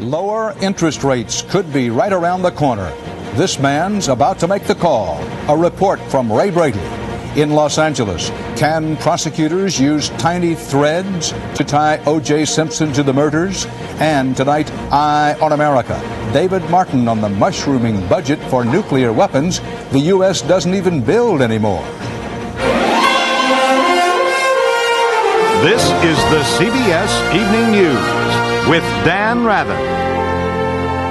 Lower interest rates could be right around the corner. This man's about to make the call. A report from Ray Brady. In Los Angeles, can prosecutors use tiny threads to tie O.J. Simpson to the murders? And tonight, Eye on America. David Martin on the mushrooming budget for nuclear weapons the U.S. doesn't even build anymore. This is the CBS Evening News with Dan Rather.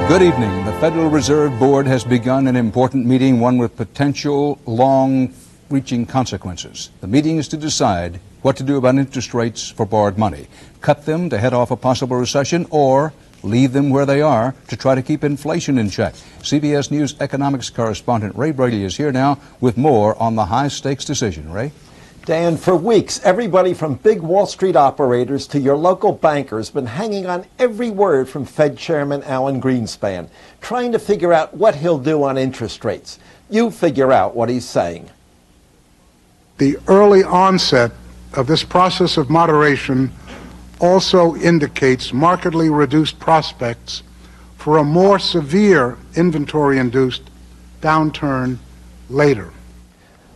Good evening. The Federal Reserve Board has begun an important meeting, one with potential long-reaching consequences. The meeting is to decide what to do about interest rates for borrowed money. Cut them to head off a possible recession, or leave them where they are to try to keep inflation in check. CBS News economics correspondent Ray Brady is here now with more on the high-stakes decision. Ray? Dan, for weeks, everybody from big Wall Street operators to your local bankers has been hanging on every word from Fed Chairman Alan Greenspan, trying to figure out what he'll do on interest rates. You figure out what he's saying. The early onset of this process of moderation also indicates markedly reduced prospects for a more severe inventory-induced downturn later.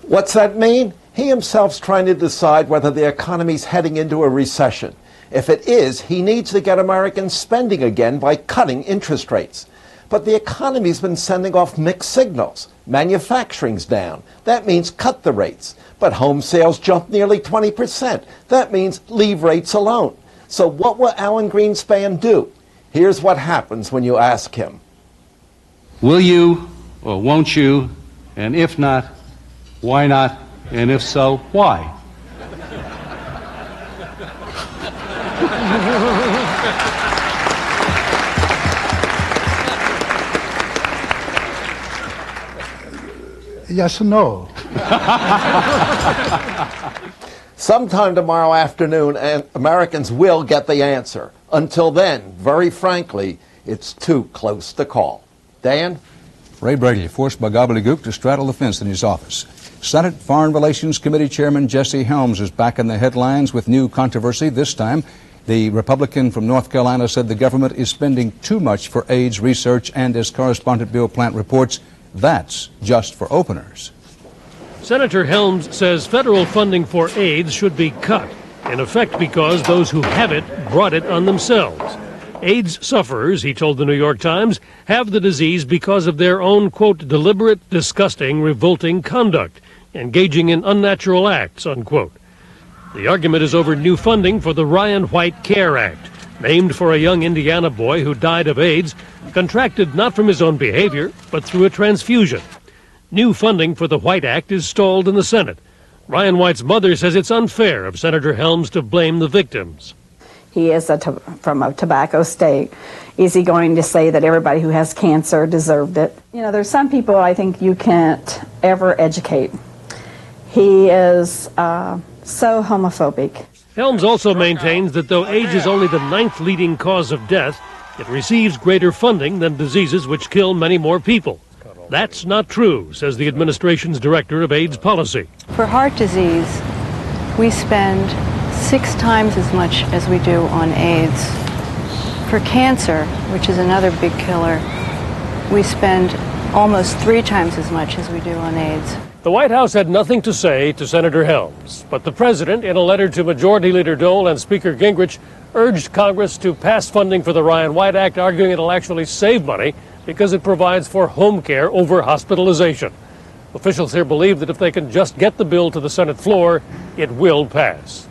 What's that mean? He himself's trying to decide whether the economy's heading into a recession. If it is, he needs to get Americans spending again by cutting interest rates. But the economy's been sending off mixed signals. Manufacturing's down. That means cut the rates. But home sales jumped nearly 20%. That means leave rates alone. So what will Alan Greenspan do? Here's what happens when you ask him. Will you or won't you? And if not, why not? And if so, why? Yes and no. Sometime tomorrow afternoon, and Americans will get the answer. Until then, very frankly, it's too close to call. Dan? Ray Brady, forced by gobbledygook to straddle the fence in his office. Senate Foreign Relations Committee Chairman Jesse Helms is back in the headlines with new controversy. This time, the Republican from North Carolina said the government is spending too much for AIDS research, and as correspondent Bill Plant reports, that's just for openers. Senator Helms says federal funding for AIDS should be cut, in effect because those who have it brought it on themselves. AIDS sufferers, he told the New York Times, have the disease because of their own, quote, deliberate, disgusting, revolting conduct, engaging in unnatural acts, unquote. The argument is over new funding for the Ryan White Care Act, named for a young Indiana boy who died of AIDS, contracted not from his own behavior, but through a transfusion. New funding for the White Act is stalled in the Senate. Ryan White's mother says it's unfair of Senator Helms to blame the victims. He is from a tobacco state. Is he going to say that everybody who has cancer deserved it? You know, there's some people I think you can't ever educate. He is so homophobic. Helms also maintains that though AIDS is only the 9th leading cause of death, it receives greater funding than diseases which kill many more people. That's not true, says the administration's director of AIDS policy. For heart disease, we spend 6 times as much as we do on AIDS. For cancer, which is another big killer, we spend almost 3 times as much as we do on AIDS. The White House had nothing to say to Senator Helms, but the president, in a letter to Majority Leader Dole and Speaker Gingrich, urged Congress to pass funding for the Ryan White Act, arguing it'll actually save money because it provides for home care over hospitalization. Officials here believe that if they can just get the bill to the Senate floor, it will pass.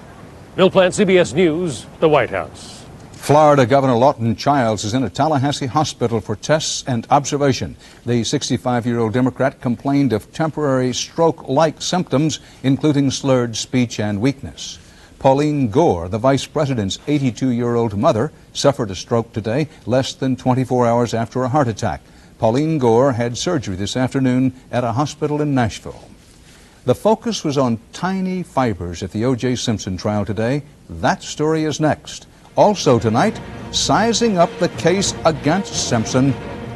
Bill Plant, CBS News, the White House. Florida Governor Lawton Childs is in a Tallahassee hospital for tests and observation. The 65-year-old Democrat complained of temporary stroke-like symptoms, including slurred speech and weakness. Pauline Gore, the vice president's 82-year-old mother, suffered a stroke today, less than 24 hours after a heart attack. Pauline Gore had surgery this afternoon at a hospital in Nashville. The focus was on tiny fibers at the O.J. Simpson trial today. That story is next. Also tonight, sizing up the case against Simpson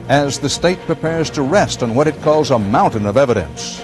as the state prepares to rest on what it calls a mountain of evidence.